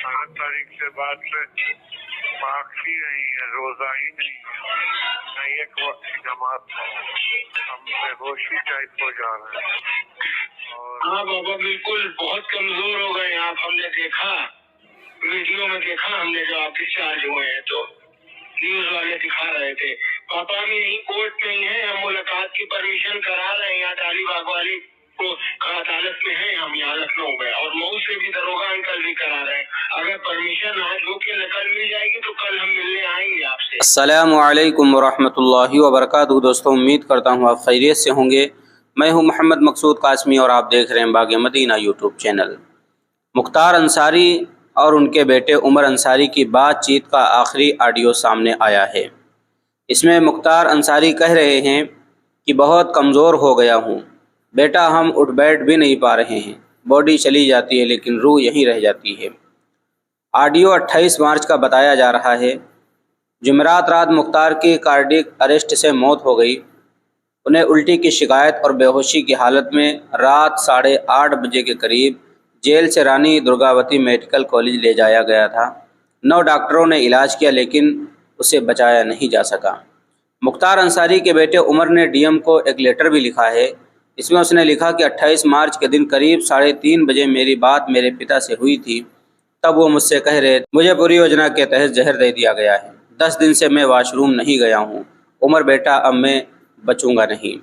तारीख से बाद से मार्क्स ही नहीं है, रोजा ही नहीं है, न एक वक्त की जमात हो। हम बेहोशी टाइप हो जा रहे हैं। और हाँ बाबा बिल्कुल बहुत कमजोर हो गए आप। हमने देखा वीडियो में, देखा हमने जब आप डिस्चार्ज हुए हैं तो न्यूज वाले दिखा रहे थे। पापा भी यही कोर्ट में ही है, हम मुलाकात की परमिशन करा रहे हैं यहाँ डालीबाग वाली को अदालत में है, हम यहाँ लखनऊ में, और मऊ से भी दरोगा अंकल भी करा रहे हैं। अगर परमिशन आज हो के नकल मिल जाएगी तो कल हम मिलने आएंगे आपसे। अस्सलामु अलैकुम वरहमतुल्लाहि वबरकातुहू। दोस्तों उम्मीद करता हूँ आप खैरियत से होंगे। मैं हूँ मोहम्मद मकसूद कासमी और आप देख रहे हैं बाग़ मदीना यूट्यूब चैनल। मुख्तार अंसारी और उनके बेटे उमर अंसारी की बातचीत का आखिरी ऑडियो सामने आया है। इसमें मुख्तार अंसारी कह रहे हैं कि बहुत कमज़ोर हो गया हूँ बेटा, हम उठ बैठ भी नहीं पा रहे हैं, बॉडी चली जाती है लेकिन रूह यहीं रह जाती है। ऑडियो 28 मार्च का बताया जा रहा है। जुमेरात रात मुख्तार की कार्डिक अरेस्ट से मौत हो गई। उन्हें उल्टी की शिकायत और बेहोशी की हालत में रात 8:30 बजे के करीब जेल से रानी दुर्गावती मेडिकल कॉलेज ले जाया गया था। 9 डॉक्टरों ने इलाज किया लेकिन उसे बचाया नहीं जा सका। मुख्तार अंसारी के बेटे उमर ने डीएम को एक लेटर भी लिखा है। इसमें उसने लिखा कि 28 मार्च के दिन करीब 3:30 बजे मेरी बात मेरे पिता से हुई थी। तब वो मुझसे कह रहे थे मुझे पूरी योजना के तहत जहर दे दिया गया है। 10 दिन से मैं वॉशरूम नहीं गया हूँ। उमर बेटा अब मैं बचूंगा नहीं।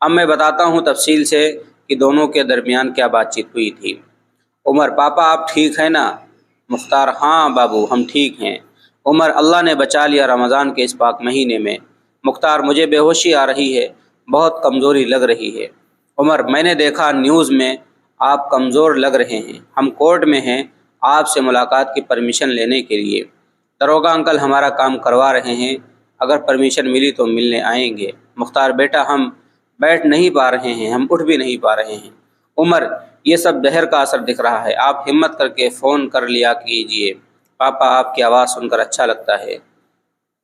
अब मैं बताता हूँ तफसील से कि दोनों के दरमियान क्या बातचीत हुई थी। उमर पापा आप ठीक हैं ना? मुख्तार हाँ बाबू हम ठीक हैं। उमर अल्लाह ने बचा लिया रमज़ान के इस पाक महीने में। मुख्तार मुझे बेहोशी आ रही है, बहुत कमज़ोरी लग रही है। उमर मैंने देखा न्यूज़ में आप कमज़ोर लग रहे हैं। हम कोर्ट में हैं आपसे मुलाकात की परमिशन लेने के लिए। दरोगा अंकल हमारा काम करवा रहे हैं, अगर परमिशन मिली तो मिलने आएंगे। मुख्तार बेटा हम बैठ नहीं पा रहे हैं, हम उठ भी नहीं पा रहे हैं। उमर ये सब जहर का असर दिख रहा है, आप हिम्मत करके फ़ोन कर लिया कीजिए, पापा आपकी आवाज़ सुनकर अच्छा लगता है।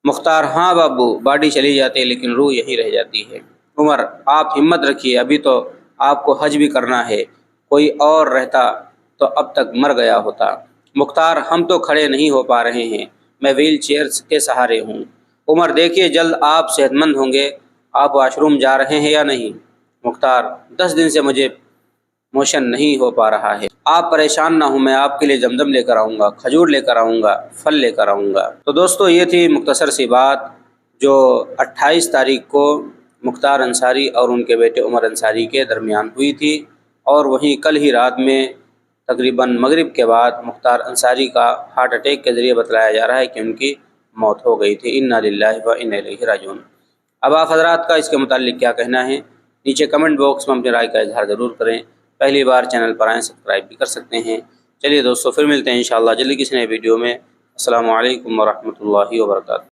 मुख्तार हाँ बाबू बॉडी चली जाती है लेकिन रूह यहीं रह जाती है। उमर आप हिम्मत रखिए, अभी तो आपको हज भी करना है, कोई और रहता तो अब तक मर गया होता। मुख्तार हम तो खड़े नहीं हो पा रहे हैं, मैं व्हील चेयर के सहारे हूँ। उमर देखिए जल्द आप सेहतमंद होंगे। आप वॉशरूम जा रहे हैं या नहीं? मुख्तार 10 दिन से मुझे मोशन नहीं हो पा रहा है। आप परेशान ना हो, मैं आपके लिए जमजम लेकर आऊँगा, खजूर लेकर आऊँगा, फल लेकर आऊँगा। तो दोस्तों ये थी मुख्तसर सी बात जो 28 तारीख को मुख्तार अंसारी और उनके बेटे उमर अंसारी के दरमियान हुई थी। और वहीं कल ही रात में तकरीबन मगरिब के बाद मुख्तार अंसारी का हार्ट अटैक के ज़रिए बतलाया जा रहा है कि उनकी मौत हो गई थी। इन्ना लिल्लाहि व इन्ना इलैहि राजिऊन। अब आप हज़रात का इसके मुताल्लिक क्या कहना है नीचे कमेंट बॉक्स में अपनी राय का इजहार ज़रूर करें। पहली बार चैनल पर आएँ सब्सक्राइब भी कर सकते हैं। चलिए दोस्तों फिर मिलते हैं इंशाअल्लाह जल्दी किसी नए वीडियो में। अस्सलामु अलैकुम व रहमतुल्लाहि व बरकातुहू।